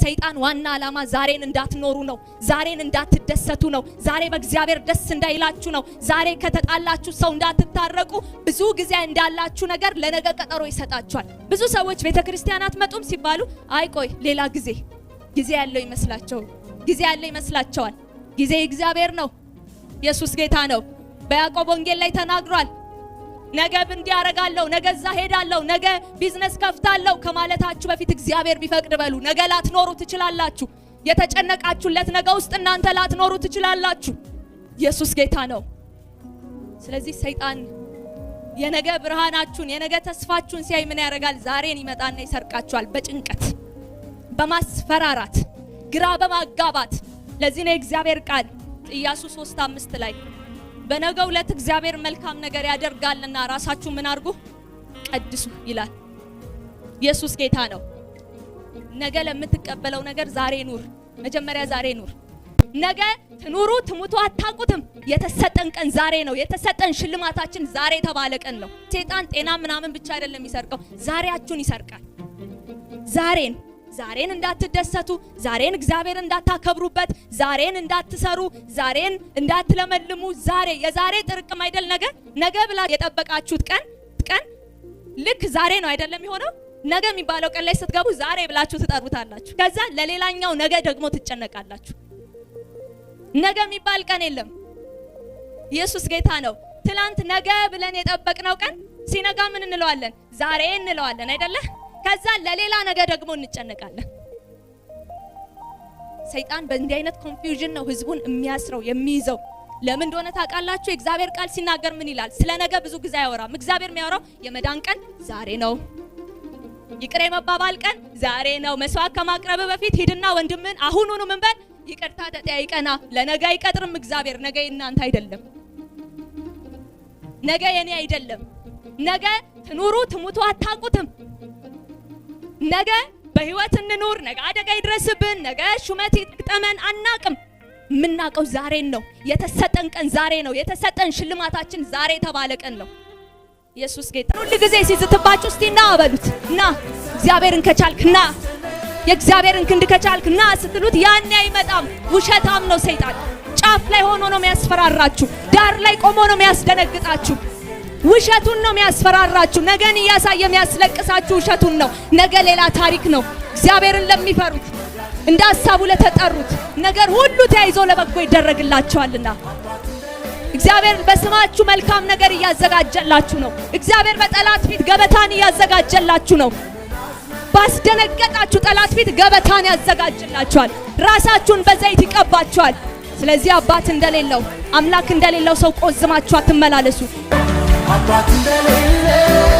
የሰይጣን ዋና ዓላማ ዛሬን እንዳትኖሩ ነው። ዛሬን እንዳትደሰቱ ነው። ዛሬ በእግዚአብሔር ደስ እንዳይላችሁ ነው። ዛሬ ከተጣላችሁ ሰው እንዳትታረቁ ብዙ ጊዜ እንዳላችሁ ነገር ለነገ ቀጠሮ ይሰጣችኋል። ብዙ ሰዎች ቤተክርስቲያን አትመጡም ሲባሉ አይ ቆይ ሌላ ጊዜ ያለው ይመስላቸዋል። ጊዜ እግዚአብሔር ነው። ኢየሱስ ጌታ ነው። በያዕቆብ ወንጌል ላይ ተናግሯል። ነገ እንዲህ አደርጋለሁ፣ ነገ እዛ ሄዳለሁ፣ ነገ ቢዝነስ ከፍታለሁ ከማለታችሁ በፊት እግዚአብሔር ቢፈቅድ በሉ። ነገ ላትኖሩ ትችላላችሁ። የተጨነቃችሁለት ነገ ውስጥ እናንተ ላትኖሩ ትችላላችሁ። ኢየሱስ ጌታ ነው። ስለዚህ ሰይጣን የነገ ብርሃናችሁን የነገ ተስፋችሁን ሲያይ ምን ያደርጋል? ዛሬን ይመጣና ይሰርቃችኋል። በጭንቀት በማስፈራራት ግራ በማጋባት። ለዚህ ነው እግዚአብሔር ቃል ኢያሱ 3:5 ላይ በነገው ዕለት እግዚአብሔር መልካም ነገር ያደርጋልና ራሳችሁ ምን አድርጉ? ቀድሱ ይላል። ኢየሱስ ጌታ ነው። ነገ ለምትቀበለው ነገር ዛሬ ኑር። መጀመሪያ ዛሬ ኑር። ነገ ትኑሩ ትሙቱ አታውቁትም። የተሰጠን ቀን ዛሬ ነው። የተሰጠን ሽልማታችን ዛሬ ተባለ ቀን ነው። ሰይጣን ጤና ምናምን ብቻ አይደለም ይሰርቀው፣ ዛሬያችሁን ይሰርቃል። ዛሬን እንዳትደሰቱ፣ ዛሬን እግዚአብሔር እንዳታከብሩበት፣ ዛሬን እንዳትሰሩ፣ ዛሬን እንዳትለመልሙ። የዛሬ ጥርቅም አይደል ነገ ብላ የጠበቃችሁት ቀን ልክ ዛሬ ነው አይደለም የሆነው። ነገ የሚባለው ቀን ላይ ስትገቡ ዛሬ ብላችሁ ትጠሩታላችሁ። ከዛ ለሌላኛው ነገ ደግሞ ትጨነቃላችሁ። ነገ የሚባል ቀን የለም። ኢየሱስ ጌታ ነው። ትላንት ነገ ብለን የጠበቅነው ቀን ሲነጋ ምን እንለዋለን? ዛሬ እንለዋለን አይደለ? ከዛ ለሌላ ነገ ደግሞ እንጨነቃለን። ሰይጣን በእንዲህ አይነት ኮንፊውዥን ነው ህዝቡን የሚያስረው የሚይዘው። ለምን እንደሆነ ታውቃላችሁ? እግዚአብሔር ቃል ሲናገር ምን ይላል? ስለ ነገ ብዙ ጊዜ አያወራም። እግዚአብሔር የሚያወራው የመዳን ቀን ዛሬ ነው። ይቅር የመባባል ቀን ዛሬ ነው። መስዋዕት ከማቅረብ በፊት ሂድና ወንድምን አሁኑኑ ምን በል ይቅርታ ተጠያይቀና። ለነገ አይቀጥርም እግዚአብሔር። ነገ የእናንተ አይደለም። ነገ የኔ አይደለም። ነገ ትኑሩ ትሙቱ አታውቁትም። ነገ በህይወት እንኑር፣ ነገ አደጋ ይድረስብን፣ ነገ ሹመት ይጥመን አናቅም። ምናቀው ዛሬን ነው። የተሰጠን ቀን ዛሬ ነው። የተሰጠን ሽልማታችን ዛሬ ተባለ ቀን ነው። ኢየሱስ ጌታ። ሁሉ ጊዜ ሲዝትባችሁ እስቲ ና በሉት። ና እግዚአብሔርን ከቻልክ ና፣ የእግዚአብሔርን ክንድ ከቻልክ ና ስትሉት ያኔ አይመጣም። ውሸታም ነው ሰይጣን። ጫፍ ላይ ሆኖ ነው የሚያስፈራራችሁ። ዳር ላይ ቆሞ ነው የሚያስደነግጣችሁ። ውሸቱን ነው የሚያስፈራራችሁ። ነገን እያሳየ የሚያስለቅሳችሁ ውሸቱን ነው። ነገ ሌላ ታሪክ ነው። እግዚአብሔርን ለሚፈሩት እንደ ሐሳቡ ለተጠሩት ነገር ሁሉ ተያይዞ ለበጎ ይደረግላቸዋልና እግዚአብሔር በስማችሁ መልካም ነገር እያዘጋጀላችሁ ነው። እግዚአብሔር በጠላት ፊት ገበታን እያዘጋጀላችሁ ነው። ባስደነገጣችሁ ጠላት ፊት ገበታን ያዘጋጅላችኋል። ራሳችሁን በዘይት ይቀባችኋል። ስለዚህ አባት እንደሌለው አምላክ እንደሌለው ሰው ቆዝማችሁ አትመላለሱ። አባት እንደሌለው